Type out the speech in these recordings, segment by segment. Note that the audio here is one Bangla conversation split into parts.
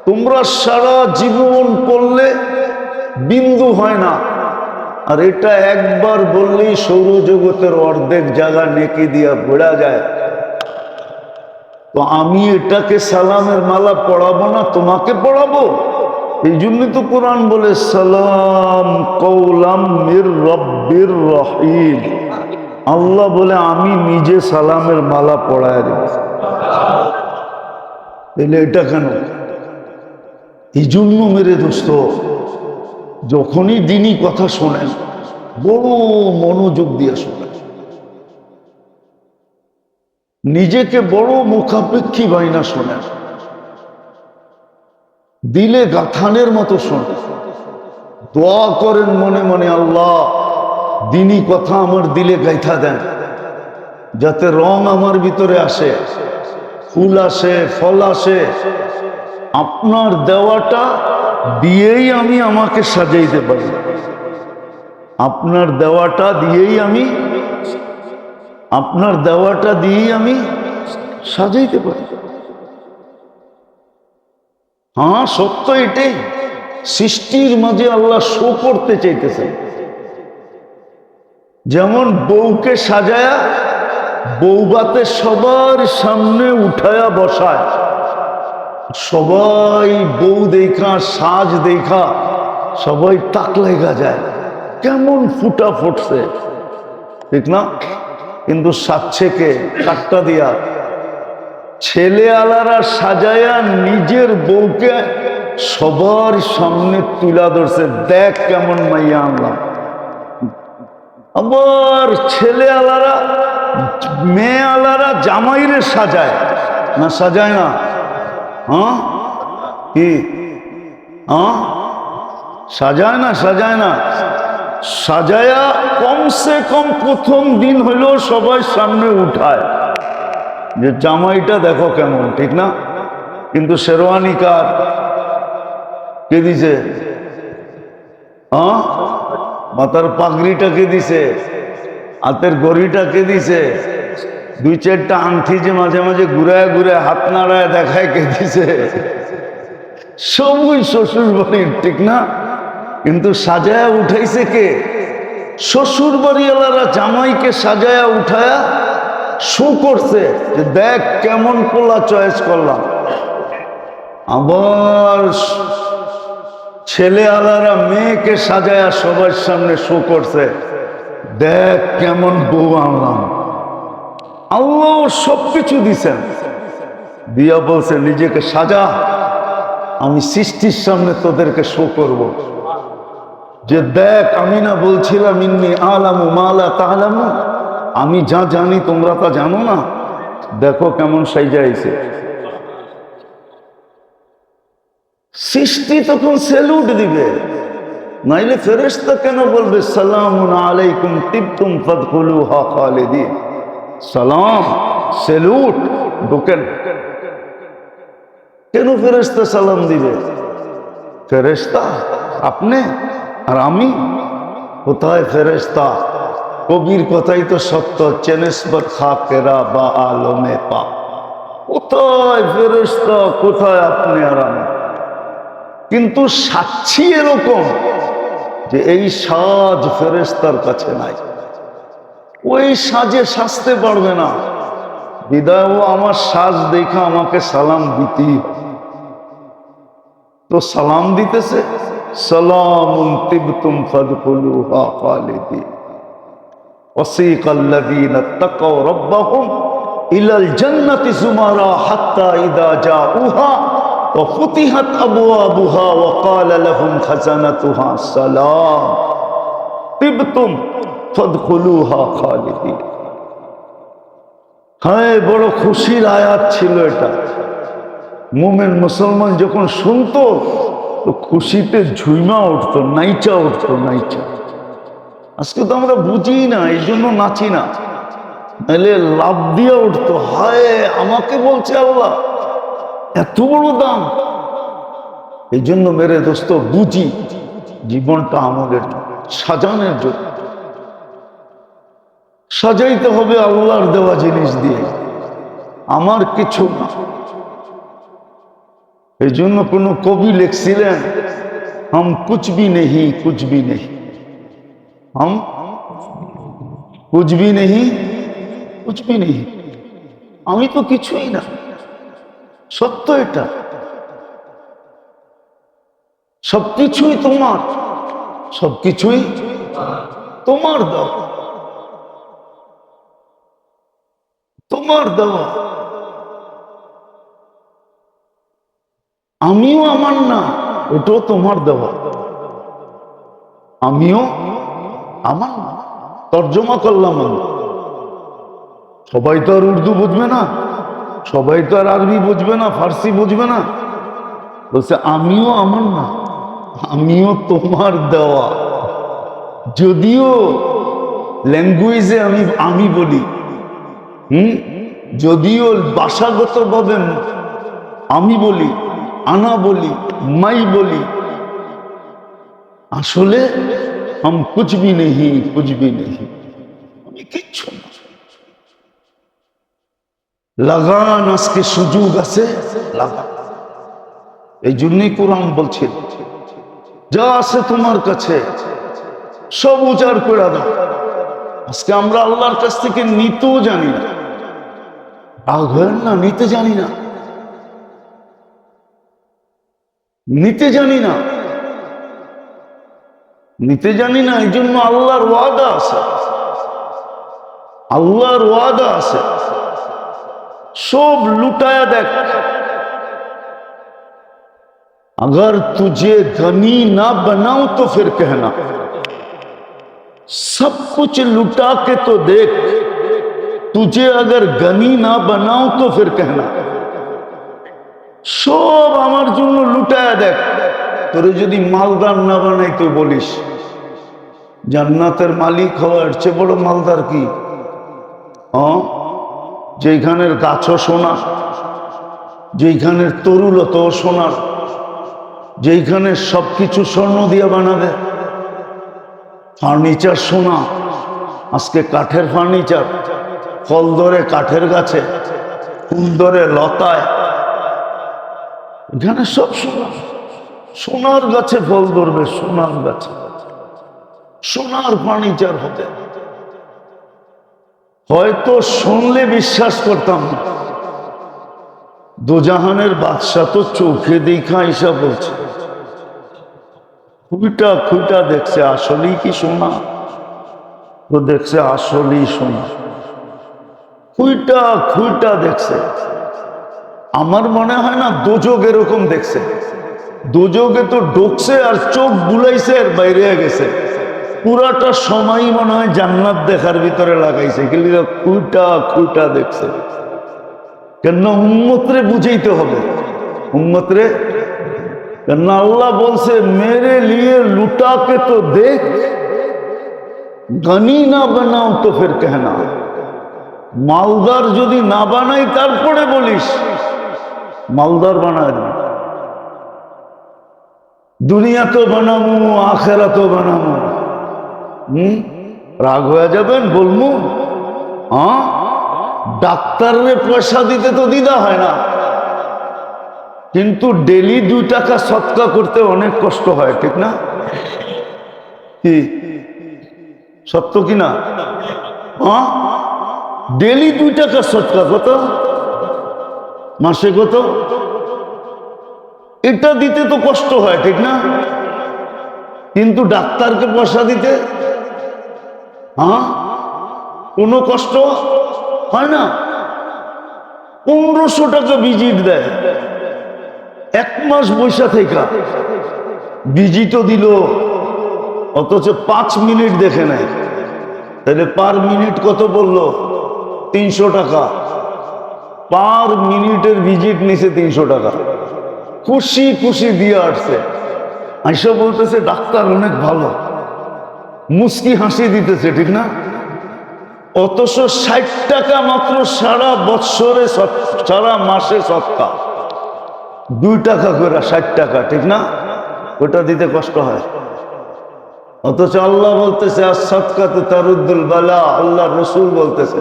তোমরা সারা জীবন পড়লে বিন্দু হয় না, আর এটা একবার বললেই সৌরজগতের অর্ধেক জায়গা নেকি দিয়া ভরা যায়। তো আমি এটাকে সালামের মালা পড়াবো না, তোমাকে পড়াবো? এই জন্যই তো কোরআন বলে সালাম কওলাম মির রব্বির রহিম। আল্লাহ বলে আমি নিজে সালামের মালা পড়ায় দেব। তাহলে এটা কেন? এই জন্য মেরে দোস্ত, যখনই দিনই কথা শোনেন বড় মনোযোগ দিয়ে শোনেন, নিজেকে বড় মুখাপেক্ষী বাইনা শোনেন, দিলে গাথানের মতো শোনেন, দোয়া করেন মনে মনে, আল্লাহ দিনই কথা আমার দিলে গাইথা দেন, যাতে রং আমার ভিতরে আসে, ফুল আসে, ফল আসে। আপনার দেওয়াটা দিয়েই আমি আমাকে সাজাইতে পারি, আপনার দেওয়াটা দিয়েই আমি সাজাইতে পারি। হ্যাঁ, সত্য এটাই। সৃষ্টির মাঝে আল্লাহ শো করতে চাইতেছেন। যেমন বউকে সাজায়া বউবাতে সবার সামনে উঠায়া বসায়, সবাই বউ দেখা, সাজ দেখা সবাই তাক লেগা যায়, কেমন ফুটা ফুটছে, ঠিক না? কিন্তু সাজছে কে? কাটটা দিয়া। ছেলে আলারা সাজায়া নিজের বউকে সবার সামনে তুলা ধরছে, দেখ কেমন মাইয়া আনলাম। আবার ছেলে আলারা মেয়ে আলারা জামাইরে সাজায় না, সাজায় না? হ্যাঁ, কি? হ্যাঁ, সাজায় না? সাজায় না? সাজায়া কমসে কম প্রথম দিন হইলেও সবাই সামনে উঠায় যে জামাইটা দেখো কেমন, ঠিক না? কিন্তু শেরওয়ানি কার? কে দিছে? হ্যাঁ, মাথার পাগড়িটা কে দিছে? হাতের গড়িটা কে দিছে? দুই চারটা আংটি যে মাঝে মাঝে ঘুরায় ঘুরায় হাত নাড়ায় দেখায় কে দিছে? সবই শ্বশুর বাড়ির, ঠিক না? কিন্তু সাজায়া উঠাইছে কে? শ্বশুর বাড়িওয়ালারা জামাইকে সাজায়া উঠায়া শো করছে যে দেখ কেমন পোলা চয়েস করলাম। আবার ছেলে আলারা মেয়েকে সাজায়া সবার সামনে শো করছে, দেখ কেমন বউ আনলাম। আল্লাহ সবকিছু দিছেন, দিয়া বলছে নিজেকে সাজা, আমি সৃষ্টির সামনে তোদেরকে শো করব যে দেখ আমি না বলছিলাম ইন্নী আলামু মা লা তা'লামুন, আমি যা জানি তোমরা তা জানো না, দেখো কেমন সাইজাইছে। সৃষ্টি তখন সেলুট দিবে, নাইলে ফেরেশতা কেন বলবে সালামুন আলাইকুম তিবতুম ফাদখুলুহা খালিদিন। সালাম, সেলুট, ঢোকেন। কেন ফেরেশতা সালাম দিবে? ফেরেশতা আপনি আর আমি? কোথায় ফেরেশতা? কবির কথাই তো সত্য, চেনেসবত খাকেরা বা আলমে পা। কোথায় ফেরেশতা, কোথায় আপনি আর আমি? কিন্তু সাক্ষী এরকম যে এই সাজ ফেরেশতার কাছে নাই, ওই সাজে সাজতে পারবে না, বিদায় ও আমার সাজ দেখা আমাকে সালাম দিতেই হবে। তো সালাম দিতেছে, সালামুন তিবতুম ফাদখুলুহা খালিদিন ওয়াসিকাল্লাযীনা তাকাউ রাব্বাহুম ইলাল জান্নাতি যুমারা হাত্তা ইযা জাউহা ওয়া ফুতিহাত আবওয়াবুহা ওয়া ক্বালা লাহুম খাজানাতুহা সালাম তিবতুম ফাদখুলুহা খালিদিন। হ্যাঁ, বড় খুশির আয়াত ছিল এটা। মুমিন মুসলমান যখন শুনতো তো খুশিতে ঝুইমা উঠতো, নাইচা উঠতো, নাইচা। আজকে তো আমরা বুঝি না, এই জন্য নাচি না, নাহলে লাভ দিয়ে উঠতো, হায় আমাকে বলছে আল্লাহ, এত বড় দাম। এই জন্য মেরে দোস্ত বুঝি জীবনটা আমাদের সাজানোর জন্য, সাজাইতে হবে আল্লাহর দেওয়া জিনিস দিয়ে, আমার কিছু না। এই জন্য কোনো কবি লিখছিলেন, हम कुछ भी नहीं, कुछ भी नहीं, हम कुछ भी नहीं, कुछ भी नहीं। আমি তো কিছুই না, সত্য এটা। সবকিছুই তোমার, সবকিছুই তোমার দেওয়া, তোমার দেওয়া। আমিও আমার না, এটাও তোমার দেওয়া। আমিও আমার না, তর্জমা করলাম আমি। সবাই তো আর উর্দু বুঝবে না, সবাই তো আর আরবি বুঝবে না, ফার্সি বুঝবে না। বলছে আমিও আমার না, আমিও তোমার দেওয়া। যদিও ল্যাঙ্গুয়েজে আমি বলি, যদিও ভাষাগতভাবে আমি বলি, আনা বলি, মাই বলি, আসলে हम कुछ भी नहीं, कुछ भी नहीं, আমি কিচ্ছু না। লাগান, আজকে সুযোগ আছে, লাগান। এই জন্যই কোরআন বলছে যা আছে তোমার কাছে সব উজাড় করে দাও। আজকে আমরা আল্লাহর কাছ থেকে নিতেও জানি না, রাগ হয় না, নিতে জানি না, নিতে জানি না, নিতে জানি না। এই জন্য আল্লাহর ওয়াদা আছে, আল্লাহর ওয়াদা আছে, সব লুটায়া দেখ। अगर तुझे धनी ना बनाऊं तो फिर कहना, सब कुछ लुटा के तो देख, तुझे अगर गनी ना बनाऊं तो फिर कहना। সব আমার জন্য লুটায়া দেখ, তোরে যদি মালদার না বানাই তুই বলিস জান্নাতের মালিক হওয়ার চেয়ে বড় মালদার কি? যেখানের গাছও সোনা, যেখানের তরুলতা সোনার, যেখানে সবকিছু স্বর্ণ দিয়ে বানাবে, ফার্নিচার সোনা। আজকে কাঠের ফার্নিচার, ফল ধরে কাঠের গাছে, ফুল ধরে লতায়, এখানে সব সোনা। সোনার গাছে ফল ধরবে, সোনার গাছে, সোনার ফার্নিচার হতে। হয়তো শুনলে বিশ্বাস করতাম না, দোজাহানের বাদশাহ তো চোখে দেখা ঈশা বলছে, খুঁটা খুঁটা দেখছে, আসলেই কি সোনা? তো দেখছে আসলেই সোনা, খুঁটা খুঁটা দেখছে। আমার মনে হয় না দোজক এরকম দেখছে, দোজকে তো ঢুকছে আর চোখ বুলাইছে আর বাইরে গেছে। পুরাটা সময় মনে হয় জান্নাত দেখার ভিতরে লাগাইছে, কিন্তু খুঁটা খুঁটা দেখছে। কেন? উম্মতরে বুঝাইতে হবে, উম্মতরে। কেন আল্লাহ বলছে মেরে লিয়ে লুটা কে তো দেখ, গনি না বানাও তো ফির कहना। মালদার যদি না বানাই তারপরে বলিস মালদার বানায় না। দুনিয়া তো বানাবো, আখেরা তো বানাবো। রাগ হয়ে যাবেন বলবো, ডাক্তাররে পয়সা দিতে তো দ্বিধা হয় না, কিন্তু ডেলি 2 টাকা সৎকা করতে অনেক কষ্ট হয়, ঠিক না? কি সত্য কিনা? ডেলি 2 টাকা সৎকা কত? মাসে কত? এটা দিতে তো কষ্ট হয়, ঠিক না? কিন্তু ডাক্তারকে পয়সা দিতে কোনো কষ্ট হয় না। 1500 টাকা ভিজিট দেয়, 1 মাস বৈশা থেকে ভিজিটও দিল, অথচ 5 মিনিট দেখে নেয়। তাহলে পার মিনিট কত বললো? 300 টাকা। পার মিনিটের ভিজিট নিছে 300 টাকা। খুশি খুশি দিয়ে আসছে, আইসা বলতেছে ডাক্তার অনেক ভালো, মুস্কি হাসি দিতেছে, ঠিক না? অথচ 60 টাকা মাত্র সারা বৎসরে, সারা মাসে সৎকা 2 টাকা করে, 60 টাকা, ঠিক না? ওটা দিতে কষ্ট হয়। অথচ আল্লাহ বলতেছে as-সাদকাতু তারুদ্দুল বালা। আল্লাহ রসুল বলতেছে,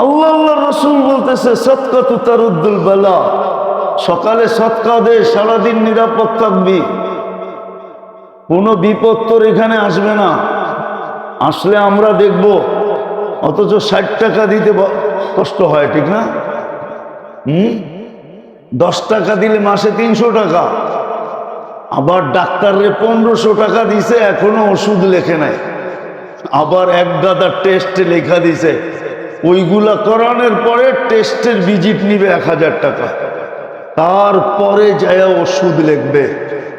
আল্লাহ রসুল বলতেছে সাদকাতু তারুদ্দুল বালা। সকালে সৎকা দে, সারাদিন নিরাপদ থাকবি, কোনো বিপদ তোর এখানে আসবে না। আসলে আমরা দেখব, অথচ 60 টাকা দিতে কষ্ট হয়, ঠিক না? 10 টাকা দিলে মাসে 300 টাকা। আবার ডাক্তাররে 1500 টাকা দিছে, এখনো ওষুধ লেখে নাই। আবার এক গাদা টেস্ট লেখা দিছে, ওইগুলা করানোর পরে টেস্টের ভিজিট নিবে 1000 টাকা, তারপরে যায় ওষুধ লিখবে।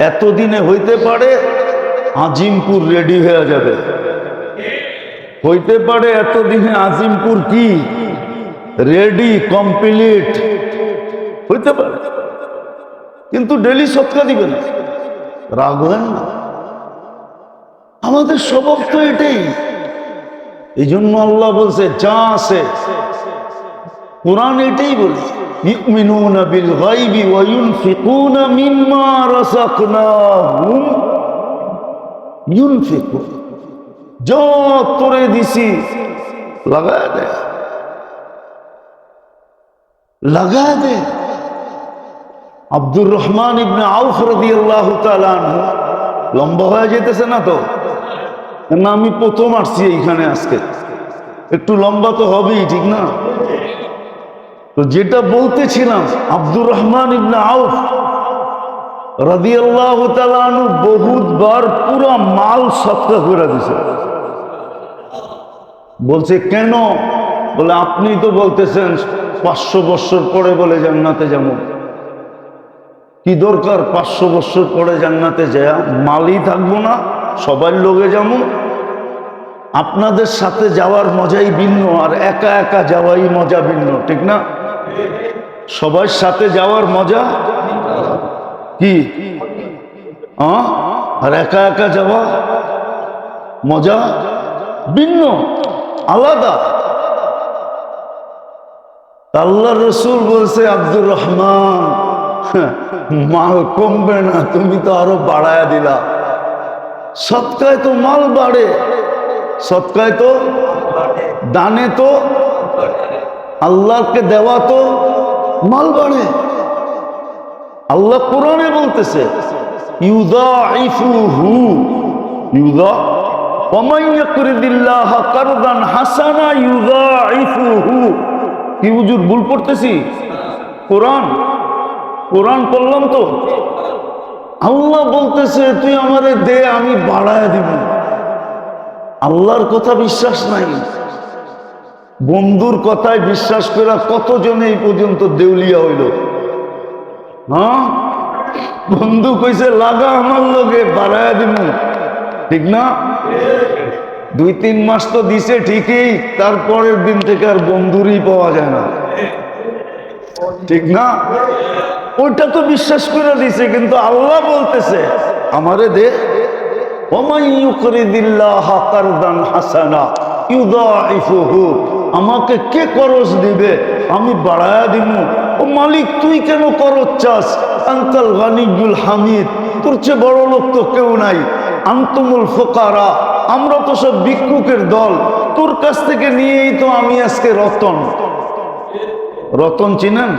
এতদিনে হইতে পারে আজিমপুর রেডি হয়ে যাবে, হইতে পারে এতদিনে আজিমপুর কি রেডি কমপ্লিট হইতে পারে, কিন্তু ডেলি সৎকা দিবে না। রাগ হয় না? আমাদের স্বভাব তো এটাই। এই জন্য আল্লাহ বলছে যা আছে, কোরআন এটাই বলছে, ইউমিনুনা বিল গায়বি ওয়া ইউনফিকুনা মিম্মা রাযাকনাহুম ইউনফিকুন। যা তোরে দিছি লাগায় দে, লাগায় দে। আব্দুর রহমান ইবনে আউফ রাদিয়াল্লাহু তাআলা আনহু, লম্বা হয়ে যেতেছে না তো? না, আমি প্রথম আসছি এইখানে আজকে, একটু লম্বা তো হবেই, ঠিক না? তো যেটা বলতেছিলাম, আব্দুর রহমান ইবনে আউফ রাদিয়াল্লাহু তাআলা আনহু বহুতবার পুরা মাল সৎকা করে দিয়েছে। বলছে কেন? বলে আপনি তো বলতেছেন 500 বছর পরে বলে জান্নাতে যাব, কি দরকার 500 বছর পরে জান্নাতে যায়? মালই থাকবো না, সবার লোকে যেমন। আপনাদের সাথে যাওয়ার মজাই ভিন্ন, আর একা একা যাওয়াই মজা ভিন্ন, ঠিক না? সবার সাথে যাওয়ার মজা কি, আর একা একা যাওয়া মজা ভিন্ন, আলাদা। আল্লাহ রসুল বলছে আব্দুর রহমান, মাল কমবে না, তুমি তো আরো বাড়ায়া দিলা। সৎকায় তো মাল বাড়ে, সৎকায় তো দানে তো আল্লাহকে দেওয়া তো মাল বাড়ে। আল্লাহ কোরআনে বলতেছে ইউযাইফুহু, ইউযা ওয়া মান ইয়াকরিদিল্লাহা কারদান হাসানা ইউযাইফুহু। কি হুজুর ভুল পড়তেছি? কোরআন পড়লাম তো। আল্লাহ বলতেছে তুই আমারে দে, আমি বাড়ায় দিব। আল্লাহর কথা বিশ্বাস নাই, বন্ধুর কথায় বিশ্বাস করে কতজনে এই পর্যন্ত দেউলিয়া হইল। বন্ধু কইছে লাগা আমার লগে, বাড়ায় দিব, ঠিক না? 2-3 মাস তো দিছে ঠিকই, তারপরের দিন থেকে আর বন্ধুরই পাওয়া যায় না, ঠিক না? ওইটা তো বিশ্বাস করে দিছে, কিন্তু আল্লাহ বলতেছে আমারে দে। ওমান ইউকরিদিল্লাহা কারদান হাসানা ইউযাইফুহু, আমাকে কে করজ দিবে, আমি বাড়ায়া দিব। ও মালিক, তুই কেন করজ চাস? আনতাল গানিয়ুল হামিদ, তোর চেয়ে বড় লোক তো কেউ নাই। আনতুমুল ফুকারা, আমরা তো সব ভিক্ষুকের দল, তোর কাছ থেকে নিয়েই তো আমি আজকে রতন। রতন চিনেন?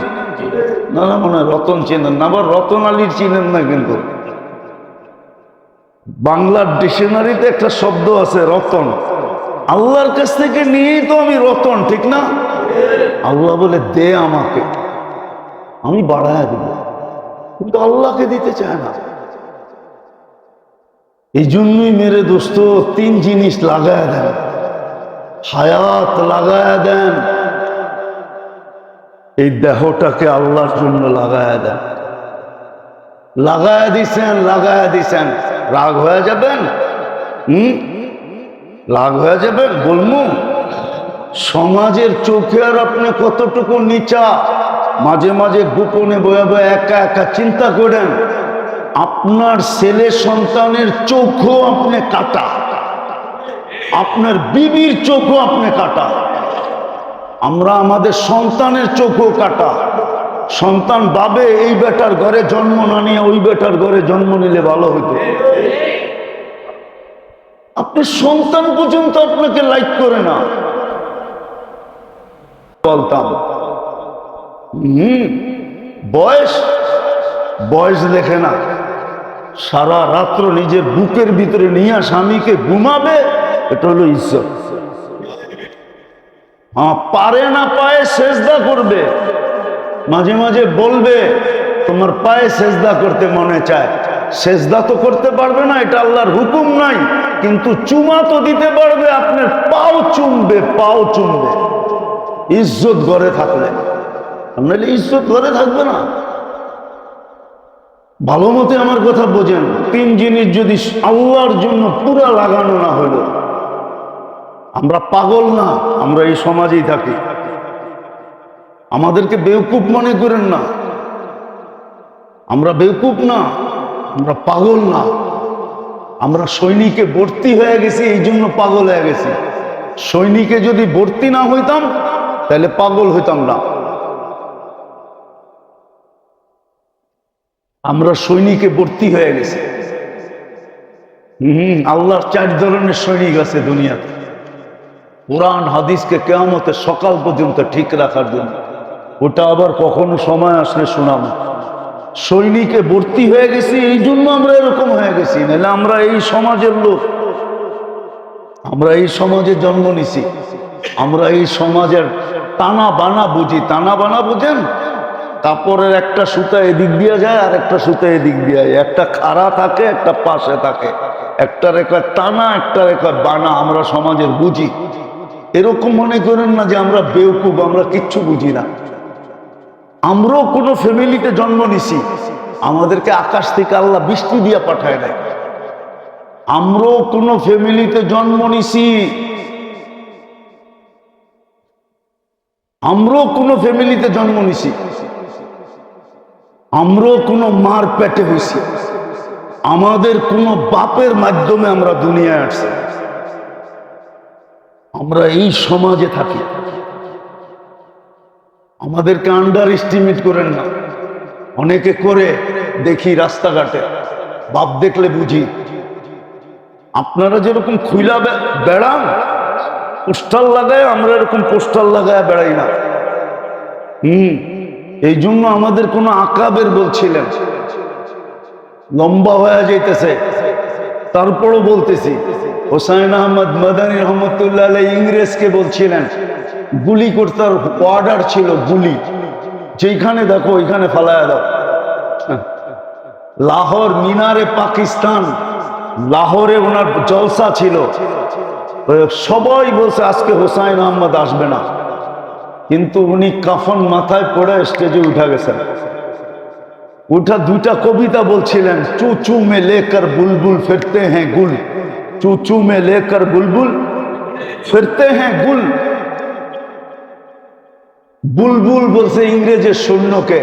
না না, মনে হয় রতন চিনেন না, আবার রতন আলীর চিনেন না। কিন্তু বাংলার ডিকশনারিতে একটা শব্দ আছে রতন। আল্লাহর কাছ থেকে নিয়েই তো আমি রতন, ঠিক না? আল্লাহ বলে দে আমাকে, আমি বাড়ায় দিব, কিন্তু আল্লাহকে দিতে চায় না। এই জন্যই মেরে দোস্ত 3 জিনিস লাগায় দেন, হায়াত লাগায় দেন, এই দেহটাকে আল্লাহর জন্য লাগায় দেন। লাগায় দিছেন, রাগ হয়ে যাবেন? রাগ হয়ে যাবেন? বলবো সমাজের চোখে আর আপনি কতটুকু নিচা। মাঝে মাঝে গোপনে বয়ে বয়ে একা একা চিন্তা করেন, আপনার ছেলে সন্তানের চোখও আপনি কাটা, আপনার বিবির চোখও আপনি কাটা। আমরা আমাদের সন্তানের চোখও কাটা। সন্তান ভাবে এই বেটার ঘরে জন্ম না নিয়ে ওই বেটার ঘরে জন্ম নিলে ভালো হইতো। আপনার সন্তান পর্যন্ত আপনাকে লাইক করে না। বলতাম বয়স বয়স দেখে না, সারা রাত্র নিজের বুকের ভিতরে নিয়ে স্বামীকে ঘুমাবে, এটা হলো ইজ্জত। পারে না পায়ে সেজদা করবে, মাঝে মাঝে বলবে তোমার পায়ে সেজদা করতে মনে চায়, সেজদা তো করতে পারবে না, এটা আল্লাহর হুকুম নাই, কিন্তু চুমা তো দিতে পারবে, আপনার পাও চুমবে, পাও চুমবে। ইজ্জত ঘরে থাকলে, নাহলে ইজ্জত ঘরে থাকবে না। ভালো মতে আমার কথা বোঝেন, তিন জিনিস যদি আল্লাহর জন্য পুরা লাগানো না হলো, আমরা পাগল না, আমরা এই সমাজেই থাকি। আমাদেরকে বেওকুফ মনে করেন না, আমরা বেওকুফ না, আমরা পাগল না। আমরা সৈনিকে ভর্তি হয়ে গেছি, এই জন্য পাগল হয়ে গেছি। সৈনিকে যদি ভর্তি না হইতাম তাহলে পাগল হইতাম না। আমরা সৈনিকে ভর্তি হয়ে গেছি। আল্লাহর 4 ধরনের সৈনিক আছে দুনিয়াতে, কোরআন হাদিসকে কিয়ামতের সকাল পর্যন্ত ঠিক রাখার জন্য। ওটা আবার কখনো সময় আসলে শোনাবো। সৈনিকে ভর্তি হয়ে গেছি, এই জন্য আমরা এরকম হয়ে গেছি, নাহলে আমরা এই সমাজের লোক, আমরা এই সমাজে জন্ম নিছি, আমরা এই সমাজের টানা বানা বুঝি। টানা বানা বুঝেন? কাপড়ের একটা সুতা এদিক দিয়ে যায় আর একটা সুতা এদিক দিয়ে যায়, একটা খাড়া থাকে একটা পাশে থাকে, একটা রেখা টানা একটা রেখা বানা। আমরা সমাজের বুঝি। এরকম মনে করেন না যে আমরা বেওকুফ, আমরা কিচ্ছু বুঝি না। আমরাও কোনো ফ্যামিলিতে জন্ম নিছি, আমাদেরকে আকাশ থেকে আল্লাহ বৃষ্টি দিয়ে পাঠায় দেয়। আমরাও কোনো ফ্যামিলিতে জন্ম নিছি, আমরাও কোনো ফ্যামিলিতে জন্ম নিছি, আমরাও কোনো মার পেটে হইছি, আমাদের কোনো বাপের মাধ্যমে আমরা দুনিয়ায় আসছি। আমরা এই সমাজে থাকি, আমাদেরকে আন্ডার এস্টিমেট করেন না। অনেকে করে দেখি রাস্তাঘাটে, বাপ দেখলে বুঝি। আপনারা যেরকম খুইলা বেড়ান পোস্টার লাগায়, আমরা এরকম পোস্টার লাগায় বেড়াই না। এই জন্য আমাদের কোনো আকাবের বলছিলেন, লম্বা হয়ে যাইতেছে, তারপরও বলতেছি। হোসাইন আহমদ মাদানী রহমতুল্লাহ আলাইহি ইংরেজকে বলছিলেন, গুলি করতে অর্ডার ছিল, গুলি যেখানে দেখো ওইখানে ফালায়া দাও। লাহোর মিনারে পাকিস্তান, লাহোরে ওনার জলসা ছিল, সবাই বলছে আজকে হোসাইন আহমদ আসবে না, কিন্তু উনি কাফন মাথায় পড়ে স্টেজে উঠা গেছেন। উঠা 2টা কবিতা বলছিলেন, চুচু মে লেকর বুলবুল ফিরতে হ্যাঁ গুল, চুচু মে লেকর বুলবুল ফিরতে হ্যাঁ গুল। বুলবুল বলছে ইংরেজের সৈন্যকে,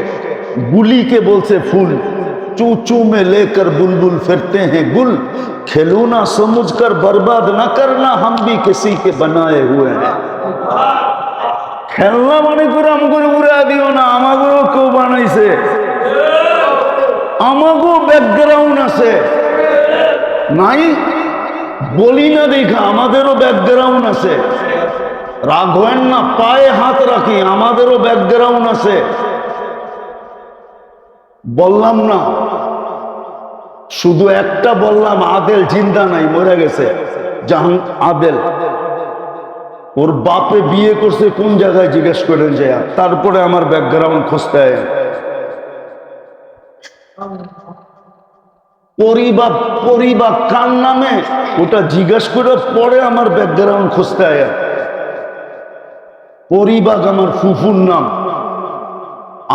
গুলিকে বলছে ফুল। চুচু মে লেকর বুলবুল ফিরতে হ্যাঁ গুল, খেলুনা সমুঝকর বরবাদ না করনা, হাম ভি কিসি কে বানায়ে হুয়ে হ্যাঁ। খেলনা মানে করে আমগরে উড়া দিও না, আমাগরও কেউ বানাইছে, আমাগো ব্যাকগ্রাউন্ড আছে নাই, বলি না দেখা, আমাদেরও ব্যাকগ্রাউন্ড আছে। রাগ হয় না, পায়ে হাত রাখি, আমাদেরও ব্যাকগ্রাউন্ড আছে। বললাম না, শুধু একটা বললাম, আদেল জিন্দা নাই, মরে গেছে। জাহান আদেল, ওর বাপে বিয়ে করছে কোন জায়গায় জিজ্ঞেস করেন যায়, তারপরে আমার ব্যাকগ্রাউন্ড খুঁজতে হয়। পরিবার পরিবার কার নামে ওটা জিজ্ঞেস করে পরে আমার ব্যাকগ্রাউন্ড খুঁজতে হয়। পরিবার আমার ফুফুর নাম,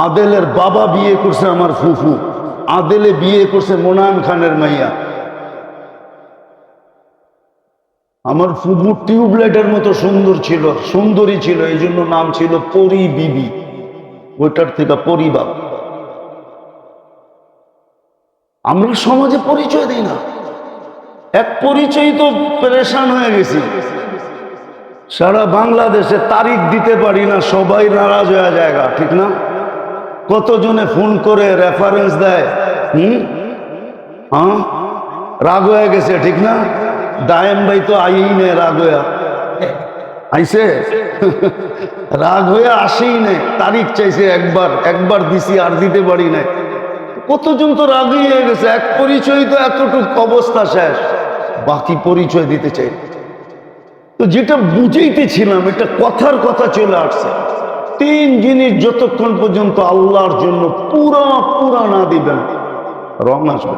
আদেলের বাবা বিয়ে করছে আমার ফুফু, আদেলে বিয়ে করছে মোনায়েম খানের মাইয়া। আমার ফুফু টিউবলাইটের মতো সুন্দর ছিল, সুন্দরী ছিল, এই জন্য নাম ছিল পরি বিবি, ওইটার থেকে পরিবার। আমরা সমাজে পরিচয় দিই না, এক পরিচয় তো পেরেশান হয়ে গেছি। সারা বাংলাদেশে তারিখ দিতে পারি না, সবাই নারাজ হয়ে জায়গা, ঠিক না? কতজনে ফোন করে রেফারেন্স দেয়, রাগ হয়ে গেছে, ঠিক না? দায়েম ভাই তো আইই নে, রাগ হয়ে আইছে রাগ হয়ে আসেই নাই, তারিখ চাইছে, একবার দিছি আর দিতে পারি নাই। কতজন তো রাগই হয়ে গেছে, এক পরিচয় তো এতটুকু অবস্থা শেষ, বাকি পরিচয় দিতে চাই। তো যেটা বুঝাইতেছিলাম, এটা কথার কথা চলে আসছে। তিন জিনিস যতক্ষণ পর্যন্ত আল্লাহর জন্য পুরা না দিবেন, রং আসবে।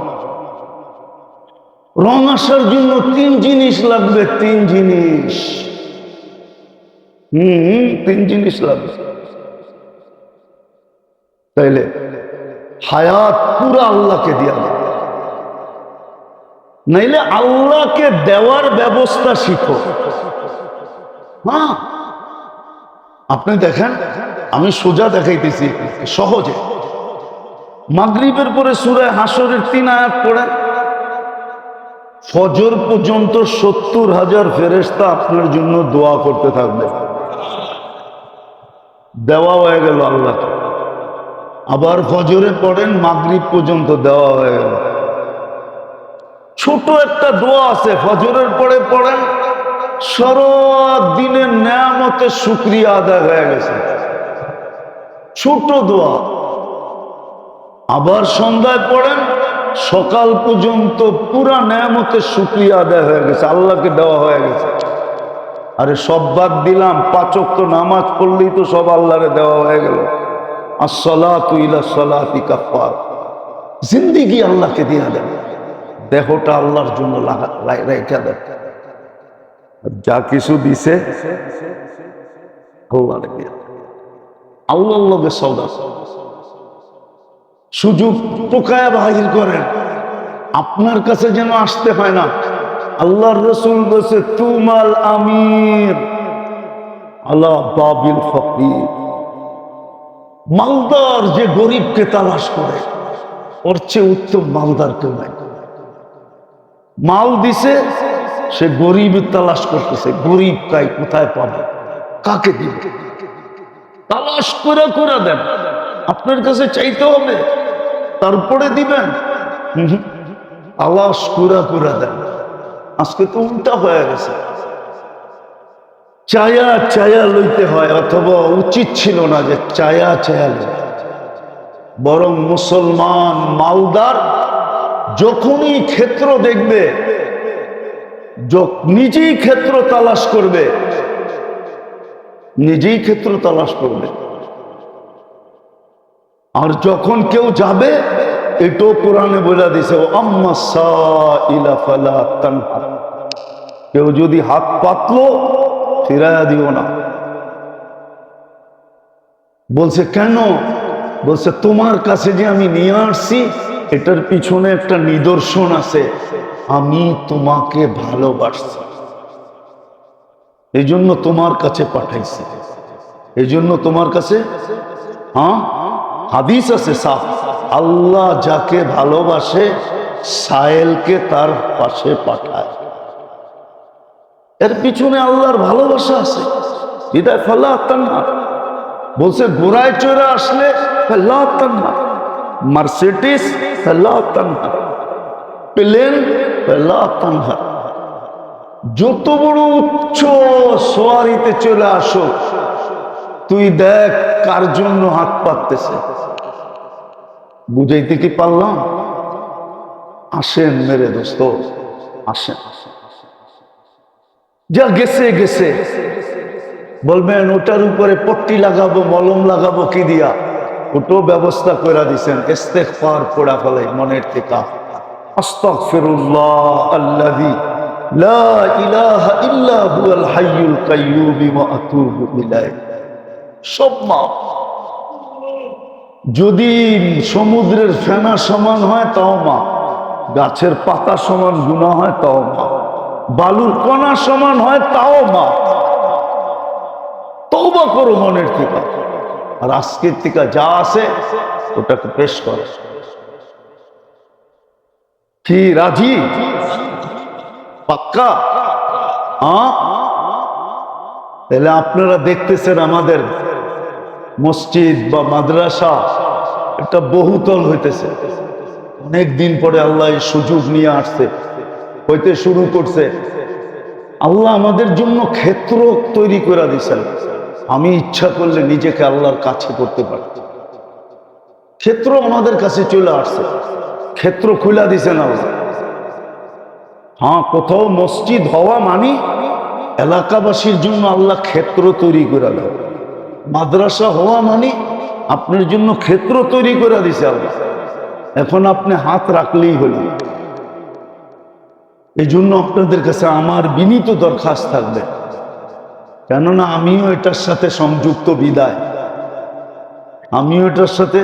রং আসার জন্য তিন জিনিস লাগবে, তিন জিনিস। তিন জিনিস লাগবে। তাইলে হায়াত পুরা আল্লাহকে দিয়া দেবে, নাইলে আল্লাহকে দেওয়ার ব্যবস্থা শিখো। হ্যাঁ, আপনি দেখেন, আমি সোজা দেখাইতেছি সহজে। মাগরিবের পরে সূরা হাসরের 3 আয়াত পড়েন, ফজর পর্যন্ত 70,000 ফেরেশতা আপনার জন্য দোয়া করতে থাকবে। দেওয়া হয়ে গেল আল্লাহকে। আবার ফজরে পড়েন, মাগরিব পর্যন্ত দেওয়া হয়ে গেল। ছোট একটা দোয়া আছে, ফজরের পরে পড়েন, সারা দিনের নেয়ামতের শুকরিয়া আদায় হয়ে গেছে। ছোট দোয়া। আবার সন্ধ্যায় পড়েন, সকাল পর্যন্ত পুরা নেয়ামতের শুকরিয়া আদায় হয়ে গেছে, আল্লাহকে দেওয়া হয়ে গেছে। আরে সব বাদ দিলাম, 5 ওয়াক্ত নামাজ পড়লেই তো সব আল্লাহরে দেওয়া হয়ে গেল। আসসালাতু ইলা সালাতি কাফার। জিন্দেগি আল্লাহকে দিয়া দেন, দেহটা আল্লাহর জন্য রাইখা দেন। যা কিছু দিছে আল্লাহর লগে সওদা। সুযোগ টোকায়া বাহির করেন, আপনার কাছে যেন আসতে হয় না। আল্লাহর রাসূল বলেছে, তুমাল আমির আলা বাবিল ফকির। মালদার যে গরিবকে তালাশ করে, ওর চেয়ে উত্তম মালদার কেউ নাই। মাল দিছে, সে গরিব তালাশ করতেছে, গরিব কোথায় পাবে, কাকে দিবে, তালাশ করে দেন। আপনার কাছে চাইতে হবে, তারপরে দিবেন। তালাশ করে দেন। আজকে তো উল্টা হয়ে গেছে, চায়া লইতে হয়, অথবা উচিত ছিল না যে চায়া লইতে। বরং মুসলমান মালদার যখনই ক্ষেত্র দেখবে, নিজেই ক্ষেত্র তালাশ করবে, আর যখন কেউ যাবে, এটাও কোরআনে বলে দিছে, আম্মা সাইলা ফালা তানহার। কেউ যদি হাত পাতলো, ফিরাইয়া দিও না। বলছে কেন? বলছে তোমার কাছে যে আমি নিয়ে আসছি, এটার পিছনে একটা নিদর্শন আছে, আমি তোমাকে ভালোবাসছি, এই জন্য তোমার কাছে পাঠাইছি, এই জন্য তোমার কাছে। হাদিস আছে সাফ, আল্লাহ যাকে ভালোবাসে সায়েলকে তার পাশে পাঠায়। এর পিছনে আল্লাহর ভালোবাসা আছে। হৃদয় ফালা তান্না বলছে, ঘোড়ায় চড়ে আসলে ফালা তান্না, মার্সিডিজ ফালা তান্না, প্লেন ফালা তান্না। যত বড় উচ্চ সোয়ারিতে চলে আসো, তুই দেখ কার জন্য হাত পাততেছে। বুঝাইতে কি পারলাম? আসেন মেরে দোস্ত, আসেন। যা গেছে বলবেন ওটার উপরে পট্টি লাগাবো, মলম লাগাবো কি দিয়া, ওটাও ব্যবস্থা করে দিছেন। ইস্তেগফার পড়া ফেলাই মনের থেকে, আস্তাগফিরুল্লাহ আল্লাযী লা ইলাহা ইল্লা হুয়াল হাইয়ুল কাইয়্যুম ওয়া আতুবু ইলাইহি। সব মাপ। যদি সমুদ্রের ফেনা সমান হয় তাও মাপ, গাছের পাতা সমান গুনাহ হয় তাও মাপ, বালুর কণা সমান হয় তাও মাপ। তওবা করো মনের থেকে, আর আজকের থেকে যা আছে ওটাকে পেশ করো। কি রাজি? পাক্কা? তাহলে আপনারা দেখতেছেন আমাদের মসজিদ বা মাদ্রাসা এটা বহুতল হইতেছে। অনেক দিন পরে আল্লাহ সুযোগ নিয়ে আসছে, হইতে শুরু করছে। আল্লাহ আমাদের জন্য ক্ষেত্র তৈরি করে দিয়েছেন। আমি ইচ্ছা করলে নিজেকে আল্লাহর কাছে করতে পারি। ক্ষেত্র আমাদের কাছে চলে আসছে, ক্ষেত্র খুলে দিছেন আল্লাহ। হ্যাঁ, কোথাও মসজিদ হওয়া মানে এলাকাবাসীর জন্য আল্লাহ ক্ষেত্র তৈরি করে দেয়। মাদ্রাসা হওয়া মানে আপনার জন্য ক্ষেত্র তৈরি করে দিছে আল্লাহ। এখন আপনি হাত রাখলেই হল। এই জন্য আপনাদের কাছে আমার বিনীত দরখাস্ত থাকবে, কেননা আমিও এটার সাথে সংযুক্ত বিদায়। আমিও এটার সাথে,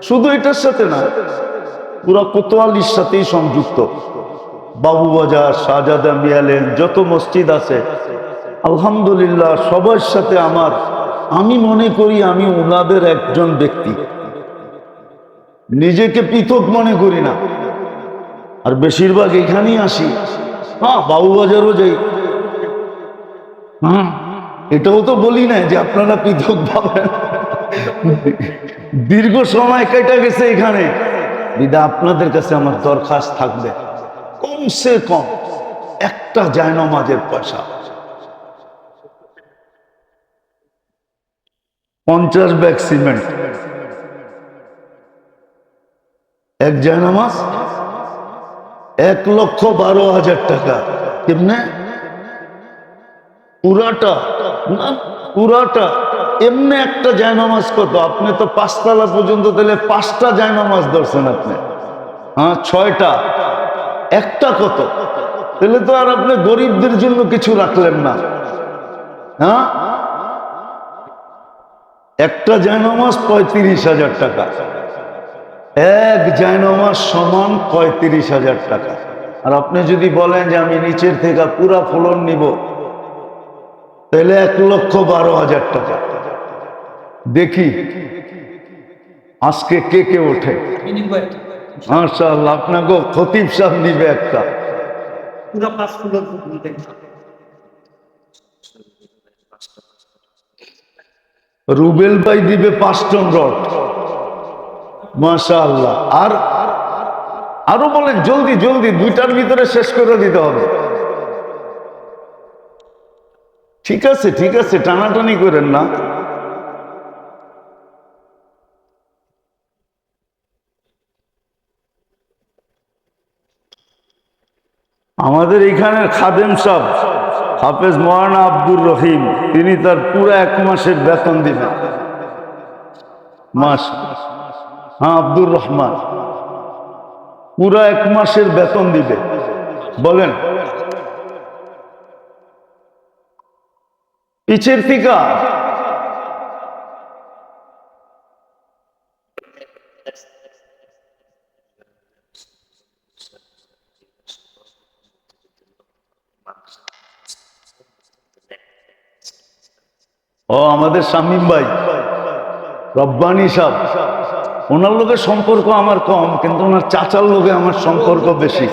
শুধু এটার সাথে না, পুরা কোতোয়ালির সাথেই সংযুক্ত। বাবুবাজার, শাহজাদা মিয়ালের যত মসজিদ আছে আলহামদুলিল্লাহ সবার সাথে আমার, আমি মনে করি আমি ওনাদের একজন ব্যক্তি, নিজেকে পৃথক মনে করি না। আর বেশিরভাগ এখানেই আসি। হ্যাঁ, বাবুবাজারও যাই। হ্যাঁ, এটাও তো বলি না যে আপনারা পৃথক ভাবেন। দীর্ঘ সময় কেটে গেছে এখানে, বিদা আপনাদের কাছে আমার দরখাস্ত থাকবে, কমসে কম একটা জায়নামাজের পয়সা, 50 ব্যাগ সিমেন্ট, এক জায়নামাজ 1,12,000 টাকা। কেমনে? পুরাটা না, পুরাটা এমনি একটা জায়নামাজ কত? আপনি তো 5 তলা পর্যন্ত দিলে 5টা জায়নামাজ ধরছেন আপনি। হ্যাঁ, 6টা, একটা কত? তাহলে তো আর আপনি গরিবদের জন্য কিছু রাখলেন না। হ্যাঁ, একটা জায়নামাজ 35,000 টাকা, এক জায়নামাজ সমান 35,000 টাকা। আর আপনি যদি বলেন যে আমি নিচের থেকে পুরা ফলন নিব, তাহলে 1,12,000 টাকা। দেখি আজকে কে কে ওঠে। মাশাআল্লাহ, আপনাকে খতিব সাহেব নিবে একটা। রুবেল ভাই দিবে 5 টন রড। মাশাআল্লাহ। আর আরো বলেন, জলদি জলদি, 2টার ভিতরে শেষ করে দিতে হবে। ঠিক আছে, ঠিক আছে, টানাটানি করেন না। আমাদের এখানের খাদেম সাহেব হাফেজ মৌলানা আব্দুর রহিম, তিনি তার পুরো 1 মাসের বেতন দিবেন। মাস, হ্যাঁ, আব্দুর রহমান পুরা 1 মাসের বেতন দিবে। বলেন পিছের থেকে ও আমাদের শামীম ভাই রব্বানী সাহেব, ওনার লোকে সম্পর্ক আমার কম, কিন্তু ওনার চাচার লোকে আমার সম্পর্ক বেশি।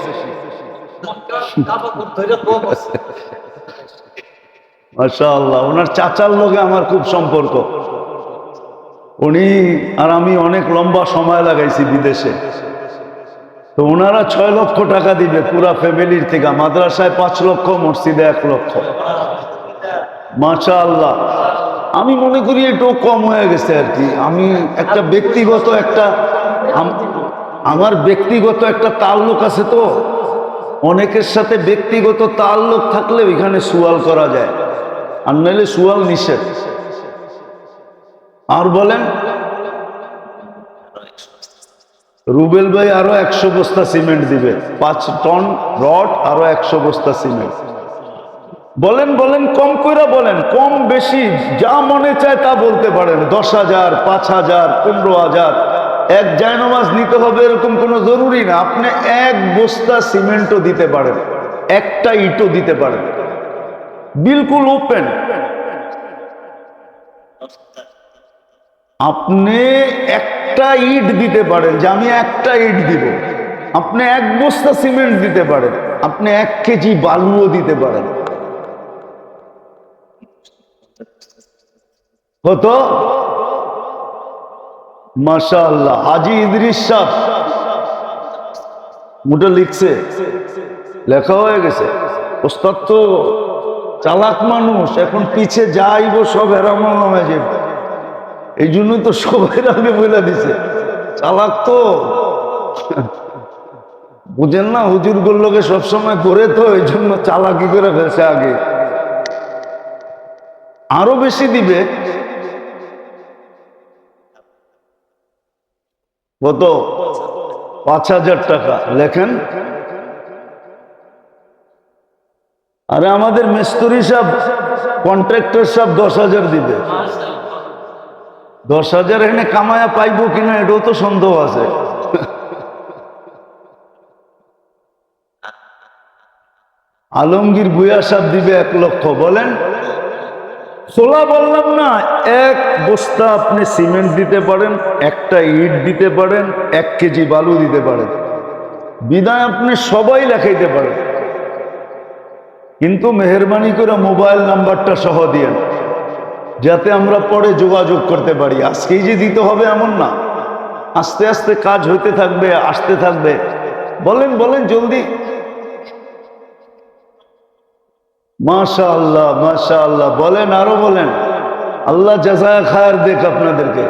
মাশাআল্লাহ, ওনার চাচার লোকে আমার খুব সম্পর্ক। উনি আর আমি অনেক লম্বা সময় লাগাইছি বিদেশে। তো ওনারা 6 লক্ষ টাকা দিবে পুরা ফ্যামিলির থেকে। মাদ্রাসায় 5 লক্ষ, মসজিদে 1 লক্ষ। মাশাআল্লাহ, আমি মনে করি এটাও কম হয়ে গেছে আর কি। আমি একটা ব্যক্তিগত আমার ব্যক্তিগত একটা তাল্লুক আছে, তো অনেকের সাথে ব্যক্তিগত তাল্লুক থাকলে এখানে সুয়াল করা যায়, আর নাহলে সুয়াল নিষেধ। আর বলেন রুবেল ভাই আরো 100 বস্তা সিমেন্ট দিবে, 5 টন রড, আরো 100 বস্তা সিমেন্ট। বলেন বলেন, কম কইরা বলেন, কম বেশি যা মনে চায় তা বলতে পারেন। 10,000, 5,000, 15,000। এক জায়নামাজ নিতে হবে এরকম কোনো জরুরি না। আপনি 1 বস্তা সিমেন্টও দিতে পারেন, একটা ইটও দিতে পারেন, বিলকুল ওপেন। আপনি একটা ইট দিতে পারেন, যে আমি একটা ইট দিব। আপনি 1 বস্তা সিমেন্ট দিতে পারেন, আপনি 1 কেজি বালুও দিতে পারেন। কত? মাশাআল্লাহ, হাজী ইদ্রিস সাহেব মোটা লিখছে, লেখা হয়ে গেছে। ওস্তাদ তো চালাক মানুষ, এখন পিছে যাইব সব হেরামল নামে যাবে, এই জন্য তো সবাই আগে বলে দিছে চালাক তো। বুঝেন না, হুজুর গুলোকে সবসময় করে তো এই জন্য চালাকি করে ফেলছে আগে। আরো বেশি দিবে, কত? 5,000 টাকা লেখেন। আরে আমাদের মিস্ত্রি সাহেব, কন্ট্রাক্টর সাহেব 10,000 দিবে। 10,000 এখানে কামায়া পাইবো কিনা এটাও তো সন্দেহ আছে। আলমগীর ভুয়া সাহেব দিবে 1 লক্ষ। বলেন খোলা বললাম না, 1 বস্তা আপনি সিমেন্ট দিতে পারেন, একটা ইট দিতে পারেন, 1 কেজি বালু দিতে পারেন, বিদায় আপনি সবাই লেখাইতে পারেন, কিন্তু মেহরবানি করে মোবাইল নাম্বারটা সহ দিয়েন, যাতে আমরা পরে যোগাযোগ করতে পারি। আজকেই যে দিতে হবে এমন না, আস্তে আস্তে কাজ হইতে থাকবে, আসতে থাকবে। বলেন বলেন জলদি। মাশাআল্লাহ মাশাআল্লাহ, বলেন আরো বলেন। আল্লাহ জাযায়ে খায়ের দেখ আপনাদেরকে।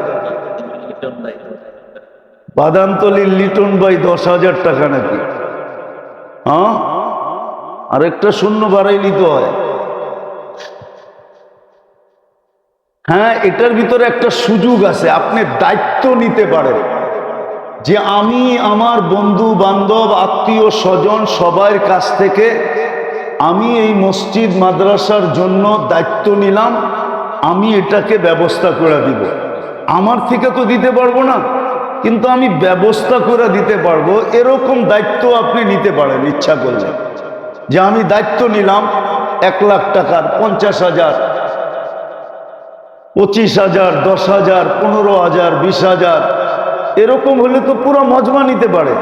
বাদামতলির লিটন ভাই 10,000 টাকা নাকি? হ্যাঁ, আরেকটা শূন্য বাড়াই নিতে হয়। হ্যাঁ, এটার ভিতরে একটা সুযোগ আছে, আপনি দায়িত্ব নিতে পারেন যে আমি আমার বন্ধু বান্ধব আত্মীয় স্বজন সবার কাছ থেকে আমি এই মসজিদ মাদ্রাসার জন্য দায়িত্ব নিলাম, আমি এটাকে ব্যবস্থা করে দিব। আমার থেকে তো দিতে পারবো না, কিন্তু আমি ব্যবস্থা করে দিতে পারবো, এরকম দায়িত্ব আপনি নিতে পারেন ইচ্ছা করলে। যে আমি দায়িত্ব নিলাম 1 লাখ টাকার, 50,000, 25,000, 10,000, 15,000, 20,000, এরকম হলে তো পুরো মজমা নিতে পারে।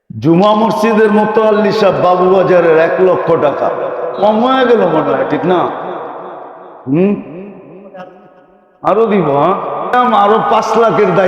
জুমা মসজিদের মোতাল্লি সাহেব বাবুবাজারের 1 লক্ষ টাকা, কম হয়ে গেল মনে হয়, ঠিক না? আরো দিব, হ্যাঁ, আরো 5 লাখের দায়িত্ব।